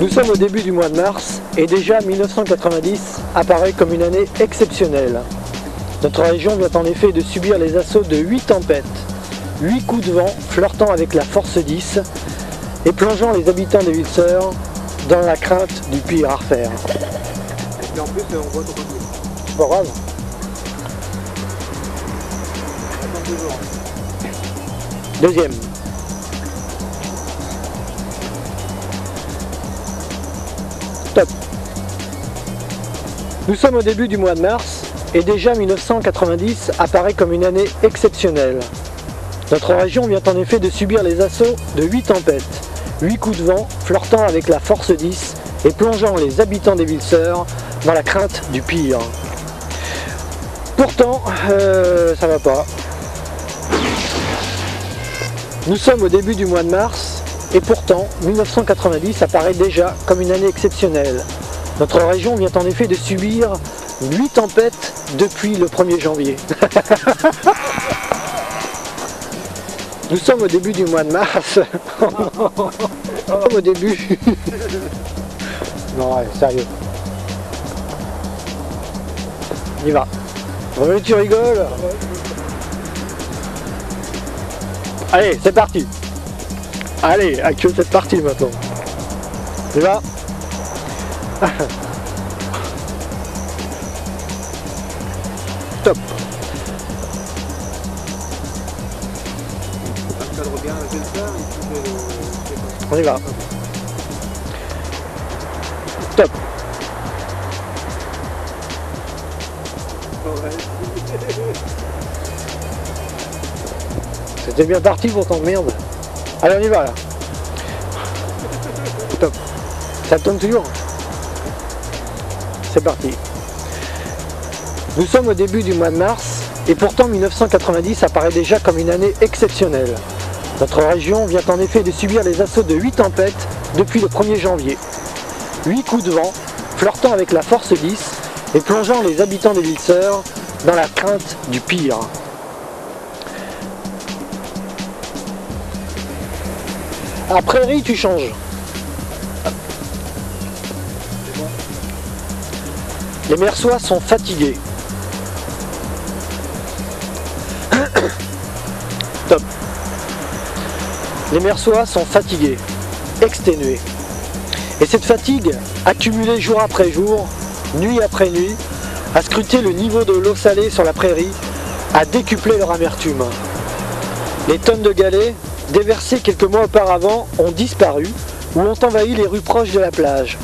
Nous sommes au début du mois de mars et déjà 1990 apparaît comme une année exceptionnelle. Notre région vient en effet de subir les assauts de 8 tempêtes, 8 coups de vent flirtant avec la force 10 et plongeant les habitants des villes sœurs dans la crainte du pire à refaire. Et en plus, on voit ton papier. C'est pas grave. Attends 2 jours. Deuxième. Top. Nous sommes au début du mois de mars et déjà 1990 apparaît comme une année exceptionnelle. Notre région vient en effet de subir les assauts de 8 tempêtes, 8 coups de vent flirtant avec la force 10 et plongeant les habitants des villes sœurs dans la crainte du pire. Pourtant, ça va pas. Nous sommes au début du mois de mars et pourtant 1990 apparaît déjà comme une année exceptionnelle. Notre région vient en effet de subir 8 tempêtes depuis le 1er janvier. Nous sommes au début du mois de mars. Au début. Non, ouais, sérieux. On y va. Ouais, tu rigoles. Allez, c'est parti. Allez, actuellement c'est parti maintenant. On y va. Top. Ça cadre bien avec le soir et puis On y va. Top. C'était bien parti pourtant, merde. Allez, on y va là. Top. Ça tourne toujours. C'est parti. Nous sommes au début du mois de mars et pourtant 1990 apparaît déjà comme une année exceptionnelle. Notre région vient en effet de subir les assauts de 8 tempêtes depuis le 1er janvier. 8 coups de vent flirtant avec la force 10 et plongeant les habitants des villes sœurs dans la crainte du pire. À Prairie, tu changes. Les Mersois sont fatigués. Top. Les Mersois sont fatigués, exténués. Et cette fatigue, accumulée jour après jour, nuit après nuit, a scruté le niveau de l'eau salée sur la prairie, a décuplé leur amertume. Les tonnes de galets, déversées quelques mois auparavant, ont disparu ou ont envahi les rues proches de la plage.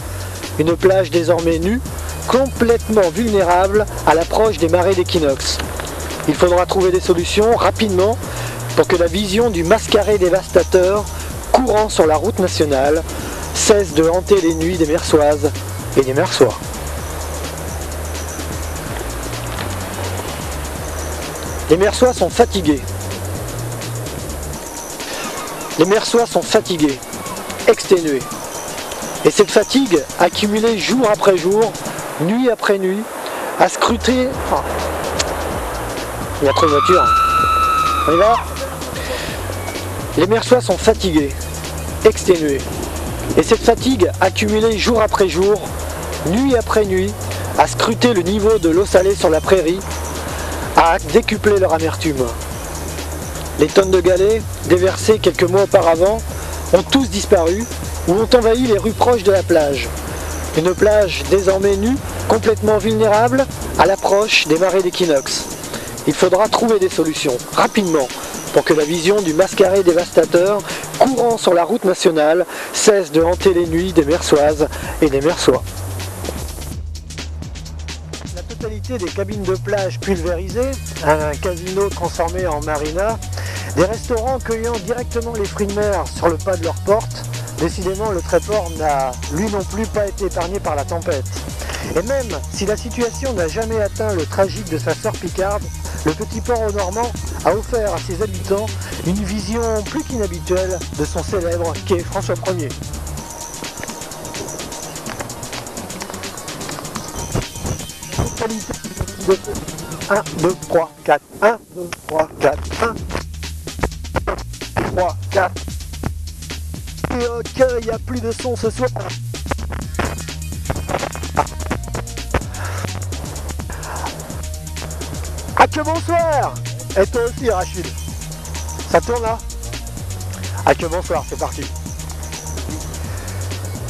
Une plage désormais nue, complètement vulnérable à l'approche des marées d'équinoxe. Il faudra trouver des solutions rapidement pour que la vision du mascaret dévastateur courant sur la route nationale cesse de hanter les nuits des Mersoises et des Mersois. Les Mersois sont fatigués. Les Mersois sont fatigués, exténués. Et cette fatigue, accumulée jour après jour, nuit après nuit, a scruté... Oh. Il y a trop de voitures. On y va. Les Mersois sont fatigués, exténués. Et cette fatigue, accumulée jour après jour, nuit après nuit, a scruté le niveau de l'eau salée sur la prairie, a décuplé leur amertume. Les tonnes de galets, déversées quelques mois auparavant, ont tous disparu ou ont envahi les rues proches de la plage. Une plage désormais nue, complètement vulnérable à l'approche des marées d'équinoxe. Il faudra trouver des solutions, rapidement, pour que la vision du mascaret dévastateur courant sur la route nationale cesse de hanter les nuits des Mersoises et des Mersois. La totalité des cabines de plage pulvérisées, un casino transformé en marina, des restaurants cueillant directement les fruits de mer sur le pas de leurs portes. Décidément, le Tréport n'a lui non plus pas été épargné par la tempête. Et même si la situation n'a jamais atteint le tragique de sa sœur Picarde, le petit port aux Normands a offert à ses habitants une vision plus qu'inhabituelle de son célèbre quai François Ier. De 1, 2, 3, 4, 1, 2, 3, 4, 1, 3, 4. Et ok, il n'y a plus de son ce soir. Ah que bonsoir. Et toi aussi Rachid. Ça tourne là? Ah que bonsoir, c'est parti.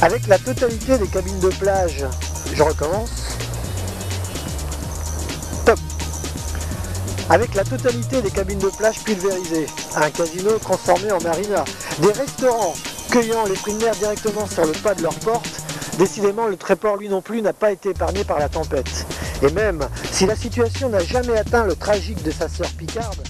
Avec la totalité des cabines de plage, je recommence. Top. Avec la totalité des cabines de plage pulvérisées, un casino transformé en marina, des restaurants cueillant les fruits de mer directement sur le pas de leur porte, décidément le Tréport lui non plus n'a pas été épargné par la tempête. Et même si la situation n'a jamais atteint le tragique de sa sœur Picarde,